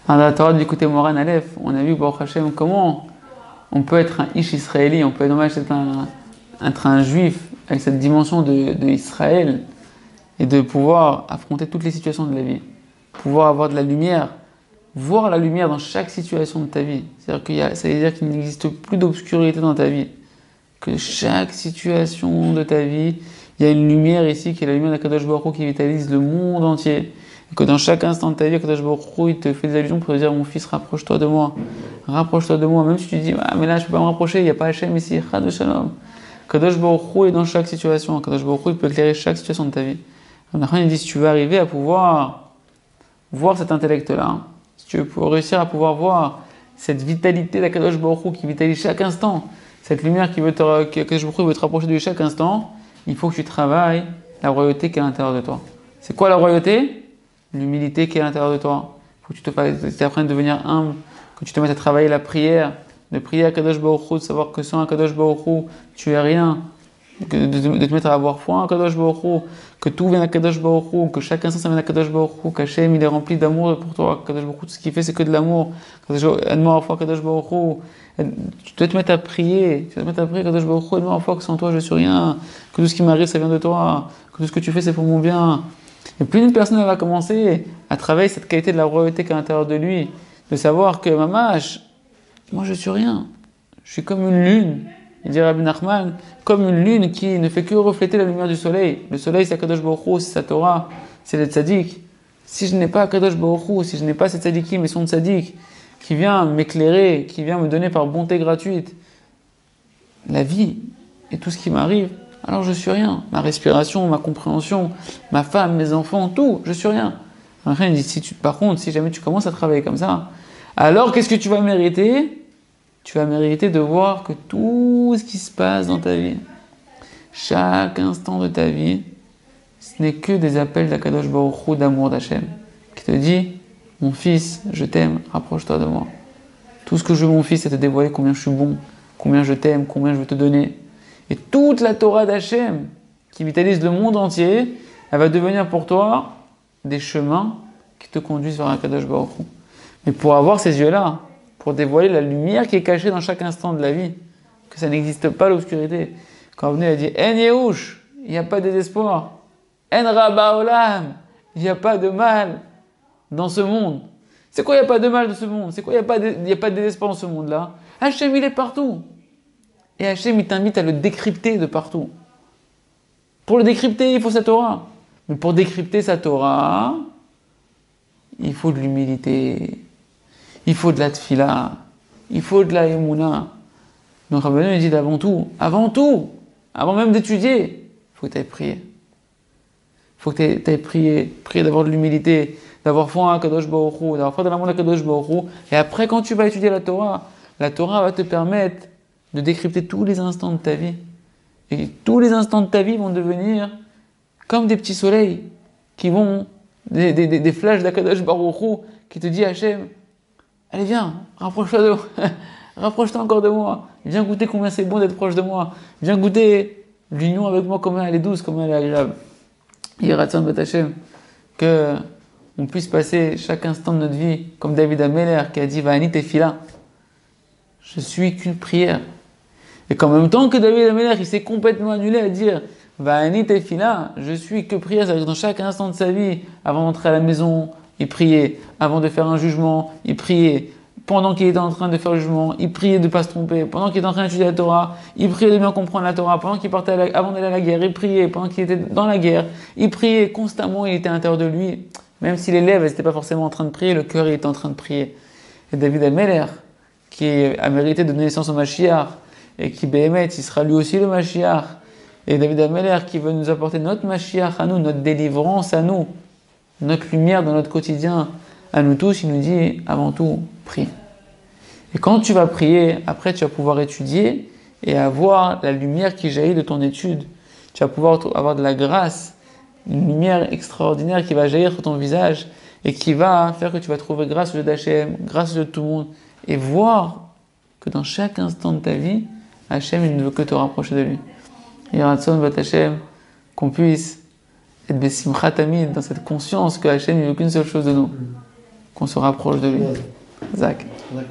Dans la Torah du côté Moran Aleph, on a vu, Baruch Hashem, comment on peut être un Ish israéli, on peut être un juif avec cette dimension de Israël et de pouvoir affronter toutes les situations de la vie, pouvoir avoir de la lumière, voir la lumière dans chaque situation de ta vie. Ça veut dire qu'il n'existe plus d'obscurité dans ta vie, que chaque situation de ta vie, il y a une lumière ici qui est la lumière d'Akadosh Baruch Hu qui vitalise le monde entier. Et que dans chaque instant de ta vie, Akadosh Baruch Hu, il te fait des allusions pour te dire, mon fils, rapproche-toi de moi. Rapproche-toi de moi. Même si tu dis, ah, mais là, je peux pas me rapprocher, il n'y a pas Hachem ici. Chad de Shalom. Akadosh Baruch Hu est dans chaque situation. Akadosh Baruch Hu, il peut éclairer chaque situation de ta vie. Il dit, si tu veux arriver à pouvoir voir cet intellect-là, si tu veux réussir à pouvoir voir cette vitalité d'Akadosh Baruch Hu qui vitalise chaque instant, cette lumière qui veut Akadosh Baruch Hu veut te rapprocher de lui chaque instant, il faut que tu travailles la royauté qui est à l'intérieur de toi. C'est quoi la royauté? L'humilité qui est à l'intérieur de toi. Il faut que tu apprennes à devenir humble, que tu te mettes à travailler la prière, de prier à Kadosh Baruch Hu, de savoir que sans Kadosh Baruch Hu, tu es rien, de te mettre à avoir foi en Kadosh Baruch Hu, que tout vienne à Kadosh Baruch Hu, que chaque instant ça vienne à Kadosh Baruch Hu, qu'Hachem il est rempli d'amour pour toi, Kadosh Baruch Hu, tout ce qu'il fait c'est que de l'amour, aide-moi à foi Kadosh Baruch Hu. Tu dois te mettre à prier, Kadosh Baruch Hu, aide-moi à foi que sans toi je suis rien, que tout ce qui m'arrive ça vient de toi, que tout ce que tu fais c'est pour mon bien. Et plus une personne va commencer à travailler cette qualité de la royauté qui est à l'intérieur de lui, de savoir que mamash, moi je suis rien, je suis comme une lune, il dit Rabbi Nachman, comme une lune qui ne fait que refléter la lumière du soleil. Le soleil c'est Akadosh Baruch Hu, c'est sa Torah, c'est le tzaddik. Si je n'ai pas Akadosh Baruch Hu, si je n'ai pas cette tzaddikim et son tzaddik qui vient m'éclairer, qui vient me donner par bonté gratuite la vie et tout ce qui m'arrive, alors je suis rien. Ma respiration, ma compréhension, ma femme, mes enfants, tout, je suis rien. Après, il dit, par contre, si jamais tu commences à travailler comme ça, alors qu'est-ce que tu vas mériter? Tu vas mériter de voir que tout ce qui se passe dans ta vie, chaque instant de ta vie, ce n'est que des appels d'Akadosh Baruch Hu, d'amour d'Hachem, qui te dit, mon fils, je t'aime, rapproche-toi de moi. Tout ce que je veux, mon fils, c'est te dévoiler combien je suis bon, combien je t'aime, combien je veux te donner. Et toute la Torah d'Hachem, qui vitalise le monde entier, elle va devenir pour toi des chemins qui te conduisent vers un Kadosh Baruch Hu. Mais pour avoir ces yeux-là, pour dévoiler la lumière qui est cachée dans chaque instant de la vie, que ça n'existe pas l'obscurité. Quand on a dit En Yehush, il n'y a pas de désespoir. En Rabba Olam, il n'y a pas de mal dans ce monde. C'est quoi il n'y a pas de mal dans ce monde? C'est quoi il n'y a pas de désespoir dans ce monde-là? Hachem, il est partout. Et Hachem, il t'invite à le décrypter de partout. Pour le décrypter, il faut sa Torah. Mais pour décrypter sa Torah, il faut de l'humilité, il faut de la tfila, il faut de la émouna. Donc Rabbeinu dit avant tout, avant même d'étudier, il faut que tu ailles prier. Il faut que tu ailles prier d'avoir de l'humilité, d'avoir foi à Kadosh Baruch Hu, d'avoir foi de l'amour à Kadosh Baruch Hu. Et après, quand tu vas étudier la Torah va te permettre de décrypter tous les instants de ta vie. Et tous les instants de ta vie vont devenir comme des petits soleils qui vont, des flashs d'Akadosh Baruch Hu qui te dit Hachem, allez viens, rapproche-toi encore de moi, viens goûter combien c'est bon d'être proche de moi, viens goûter l'union avec moi, combien elle est douce, combien elle est agréable. Yiratson Bet Hachem, que on puisse passer chaque instant de notre vie comme David Ameller qui a dit Va'ani tefila, je suis qu'une prière. Et qu'en même temps que David Ameller, il s'est complètement annulé à dire Va'ani tefila, je suis que prière, c'est-à-dire que dans chaque instant de sa vie, avant d'entrer à la maison, il priait, avant de faire un jugement, il priait, pendant qu'il était en train de faire le jugement, il priait de ne pas se tromper, pendant qu'il était en train d'étudier la Torah, il priait de bien comprendre la Torah, pendant qu'il partait avant d'aller à la guerre, il priait, pendant qu'il était dans la guerre, il priait constamment, il était à l'intérieur de lui, même si les lèvres n'étaient pas forcément en train de prier, le cœur il était en train de prier. Et David Ameller, qui a mérité de donner naissance au Mashiach, et qui Béhémet, il sera lui aussi le Mashiach. Et David Ameller qui veut nous apporter notre Mashiach à nous, notre délivrance à nous, notre lumière dans notre quotidien à nous tous, il nous dit avant tout, prie. Et quand tu vas prier, après tu vas pouvoir étudier et avoir la lumière qui jaillit de ton étude. Tu vas pouvoir avoir de la grâce, une lumière extraordinaire qui va jaillir sur ton visage et qui va faire que tu vas trouver grâce aux yeux d'Hachem, grâce aux yeux de tout le monde et voir que dans chaque instant de ta vie, Hachem, il ne veut que te rapprocher de lui. Yiratson Bet Hachem, qu'on puisse être besimcha tamid, dans cette conscience que Hachem ne veut qu'une seule chose de nous. qu'on se rapproche de lui. Zach. D'accord.